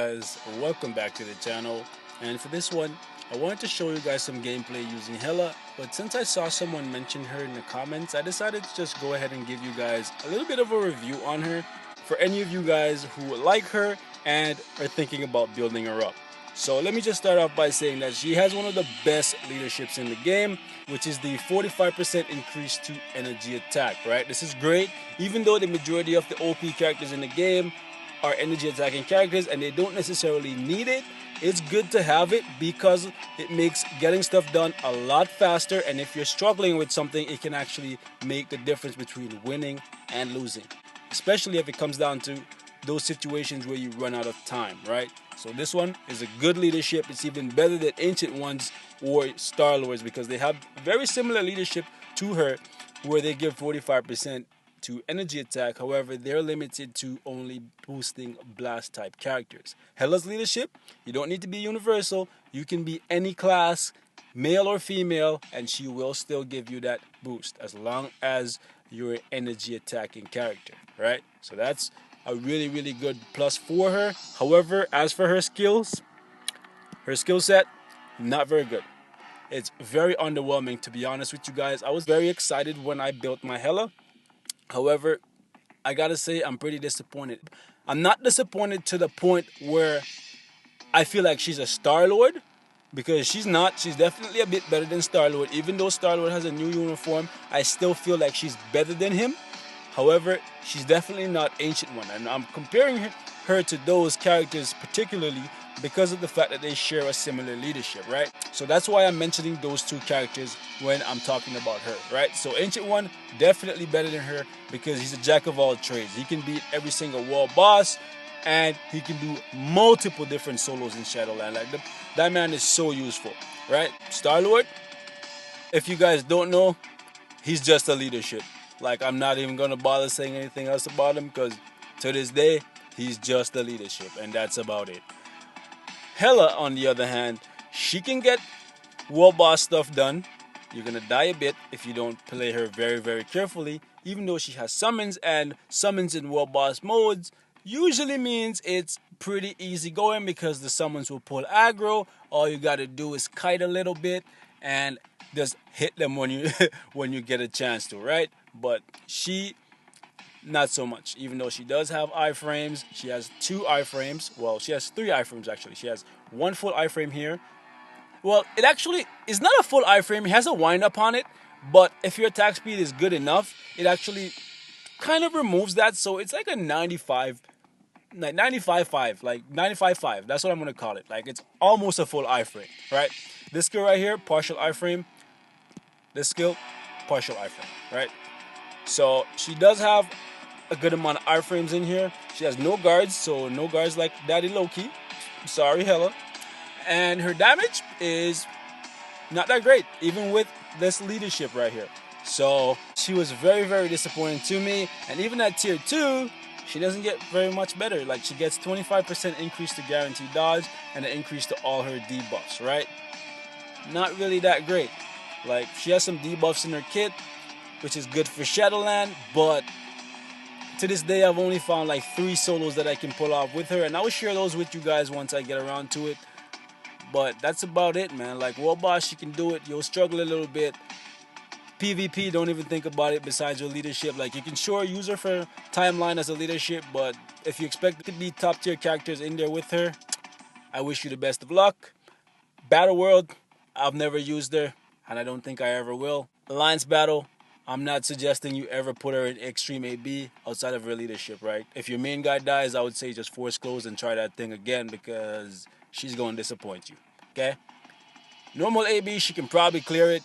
guys, welcome back to the channel. And for this one, I wanted to show you guys some gameplay using Helah, but since I saw someone mention her in the comments, I decided to just go ahead and give you guys a little bit of a review on her for any of you guys who like her and are thinking about building her up. So let me just start off by saying that she has one of the best leaderships in the game, which is the 45% increase to energy attack, right? This is great, even though the majority of the OP characters in the game are energy attacking characters and they don't necessarily need it. It's good to have it because it makes getting stuff done a lot faster, and if you're struggling with something, it can actually make the difference between winning and losing, especially if it comes down to those situations where you run out of time, right? So this one is a good leadership. It's even better than Ancient Ones or Star Lords because they have very similar leadership to her, where they give 45% to energy attack. However, they're limited to only boosting blast type characters. Helah's leadership, you don't need to be universal. You can be any class, male or female, and she will still give you that boost as long as you're an energy attacking character, right? So that's a really good plus for her. However, as for her skills, her skill set, not very good. It's very underwhelming, to be honest with you guys. I was very excited when I built my Helah. However, I gotta say I'm pretty disappointed. I'm not disappointed to the point where I feel like she's a Star-Lord, because she's not. She's definitely a bit better than Star-Lord. Even though Star-Lord has a new uniform, I still feel like she's better than him. However, she's definitely not Ancient One, and I'm comparing her to those characters particularly because of the fact that they share a similar leadership, right? So that's why I'm mentioning those two characters when I'm talking about her, right? So Ancient One, definitely better than her because he's a jack of all trades. He can beat every single world boss, and he can do multiple different solos in Shadowland. Like that man is so useful, right? Star-Lord, if you guys don't know, he's just a leadership. Like, I'm not even gonna bother saying anything else about him because to this day, he's just a leadership, and that's about it. Helah, on the other hand, she can get world boss stuff done. You're gonna die a bit if you don't play her very carefully, even though she has summons, and summons in world boss modes usually means it's pretty easy going because the summons will pull aggro. All you gotta do is kite a little bit and just hit them when you when you get a chance to, right? But she, not so much. Even though she does have iframes, she has 2 iframes. Well, she has 3 iframes actually. She has 1 full iframe here. Well, it actually is not a full iframe. It has a wind up on it, but if your attack speed is good enough, it actually kind of removes that. So it's like a 95.5, like 95.5. That's what I'm gonna call it. Like, it's almost a full iframe, right? This skill right here, partial iframe. This skill, partial iframe, right? So she does have a good amount of iframes in here. She has no guards, so no guards like Daddy Loki. Sorry, Helah. And her damage is not that great, even with this leadership right here. So she was very disappointing to me. And even at tier 2, she doesn't get very much better. Like, she gets 25% increase to guaranteed dodge and an increase to all her debuffs, right? Not really that great. Like, she has some debuffs in her kit, which is good for Shadowland, but to this day I've only found like 3 solos that I can pull off with her, and I will share those with you guys once I get around to it. But that's about it, man. Like, world boss, she can do it. You'll struggle a little bit. PvP, don't even think about it besides your leadership. Like, you can sure use her for timeline as a leadership, but if you expect to be top tier characters in there with her, I wish you the best of luck. Battle World, I've never used her, and I don't think I ever will. Alliance Battle, I'm not suggesting you ever put her in Extreme AB outside of her leadership, right? If your main guy dies, I would say just force close and try that thing again because she's going to disappoint you, okay? Normal AB, she can probably clear it,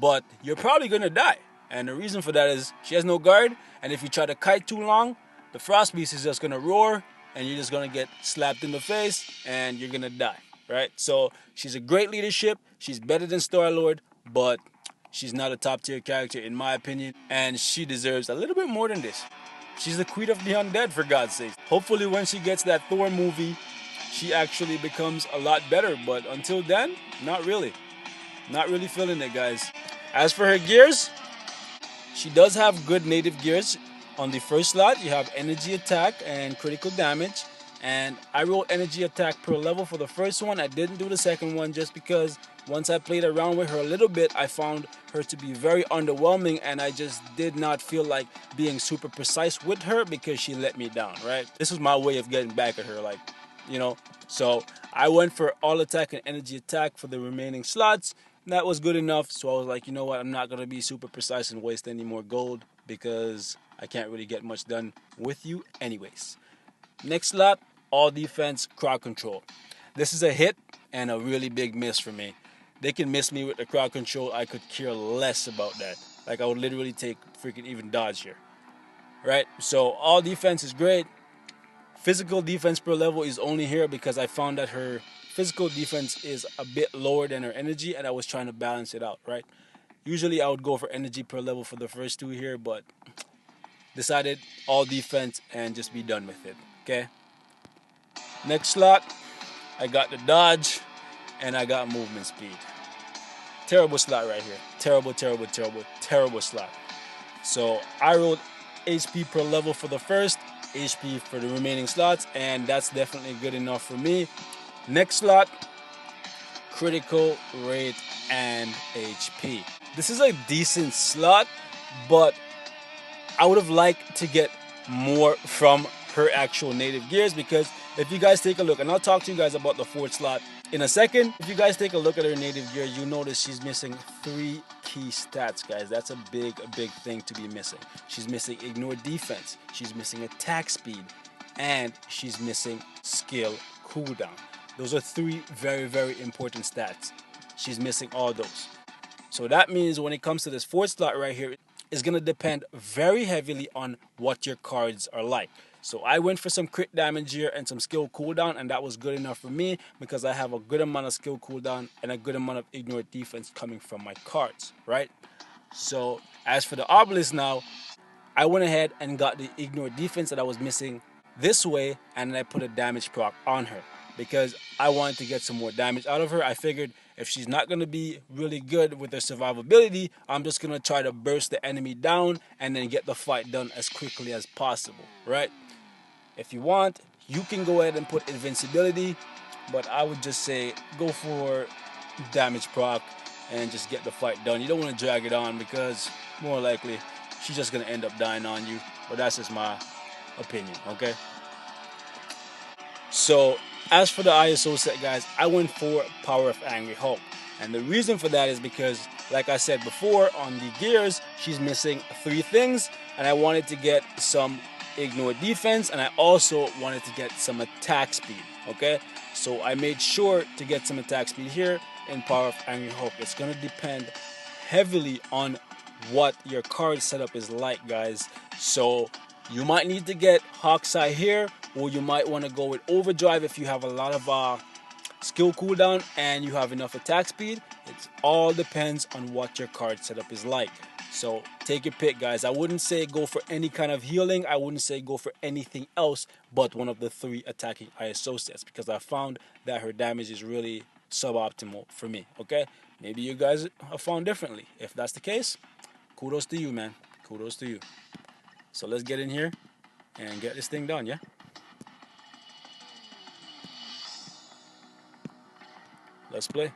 but you're probably going to die. And the reason for that is she has no guard, and if you try to kite too long, the Frost Beast is just going to roar, and you're just going to get slapped in the face, and you're going to die, right? So she's a great leadership. She's better than Star-Lord, but she's not a top tier character in my opinion, and she deserves a little bit more than this. She's the queen of the undead, for God's sake. Hopefully when she gets that Thor movie, she actually becomes a lot better, but until then, not really. Not really feeling it, guys. As for her gears, she does have good native gears. On the first slot, you have energy attack and critical damage. And I rolled energy attack per level for the first one. I didn't do the second one just because once I played around with her a little bit, I found her to be very underwhelming, and I just did not feel like being super precise with her because she let me down, right? This was my way of getting back at her, like, you know. So I went for all attack and energy attack for the remaining slots. And that was good enough. So I was like, you know what, I'm not going to be super precise and waste any more gold because I can't really get much done with you anyways. Next slot, all defense, crowd control. This is a hit and a really big miss for me. They can miss me with the crowd control. I could care less about that. Like, I would literally take freaking even dodge here. Right? So all defense is great. Physical defense per level is only here because I found that her physical defense is a bit lower than her energy, and I was trying to balance it out, right? Usually I would go for energy per level for the first two here, but decided all defense and just be done with it. Okay. Next slot, I got the dodge and I got movement speed. Terrible slot right here. Terrible, terrible, terrible, terrible slot. So I rolled HP per level for the first, HP for the remaining slots, and that's definitely good enough for me. Next slot, critical rate and HP. This is a decent slot, but I would have liked to get more from her actual native gears, because if you guys take a look, and I'll talk to you guys about the fourth slot in a second. If you guys take a look at her native gear, you notice she's missing 3 key stats, guys. That's a big thing to be missing. She's missing ignore defense, she's missing attack speed, and she's missing skill cooldown. Those are 3 very important stats. She's missing all those. So that means when it comes to this fourth slot right here, it's going to depend very heavily on what your cards are like. So I went for some crit damage here and some skill cooldown, and that was good enough for me because I have a good amount of skill cooldown and a good amount of ignore defense coming from my cards, right? So as for the obelisk now, I went ahead and got the ignore defense that I was missing this way, and then I put a damage proc on her because I wanted to get some more damage out of her. I figured if she's not going to be really good with her survivability, I'm just going to try to burst the enemy down and then get the fight done as quickly as possible, right? If you want, you can go ahead and put invincibility, but I would just say go for damage proc and just get the fight done. You don't want to drag it on because more likely she's just going to end up dying on you, but that's just my opinion, okay? So as for the ISO set, guys, I went for Power of Angry Hulk, and the reason for that is because, like I said before, on the gears she's missing 3 things, and I wanted to get some ignore defense, and I also wanted to get some attack speed, okay? So I made sure to get some attack speed here in Power of Angry Hulk. It's going to depend heavily on what your card setup is like, guys. So you might need to get Hawk's Eye here, or you might want to go with Overdrive if you have a lot of skill cooldown and you have enough attack speed. It all depends on what your card setup is like. So take your pick, guys. I wouldn't say go for any kind of healing. I wouldn't say go for anything else but one of the 3 attacking ISO sets, because I found that her damage is really suboptimal for me, okay? Maybe you guys have found differently. If that's the case, kudos to you, man. Kudos to you. So let's get in here and get this thing done, yeah? Let's play.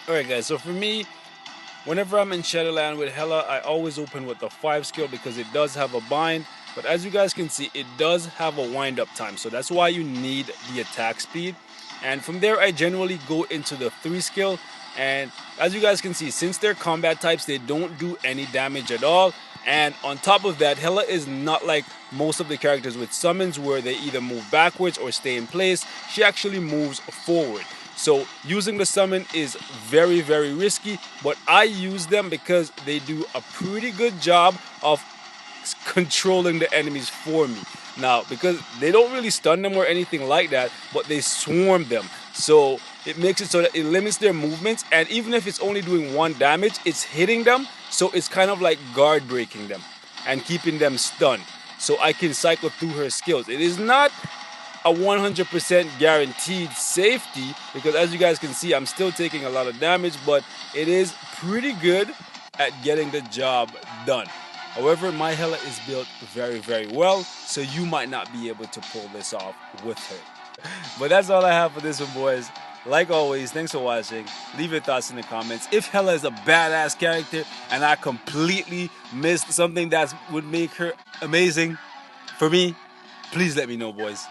Alright, guys, so for me, whenever I'm in Shadowland with Helah, I always open with the 5 skill because it does have a bind, but as you guys can see, it does have a wind up time, so that's why you need the attack speed. And from there, I generally go into the 3 skill, and as you guys can see, since they're combat types, they don't do any damage at all. And on top of that, Helah is not like most of the characters with summons where they either move backwards or stay in place. She actually moves forward. So using the summon is very risky, but I use them because they do a pretty good job of controlling the enemies for me. Now, because they don't really stun them or anything like that, but they swarm them. So it makes it so that it limits their movements, and even if it's only doing 1 damage, it's hitting them, so it's kind of like guard breaking them and keeping them stunned. So I can cycle through her skills. It is not a 100% guaranteed safety, because as you guys can see, I'm still taking a lot of damage, but it is pretty good at getting the job done. However, my Hela is built very, very well, so you might not be able to pull this off with her. But that's all I have for this one, boys. Like always, thanks for watching. Leave your thoughts in the comments. If Hela is a badass character and I completely missed something that would make her amazing for me, please let me know, boys.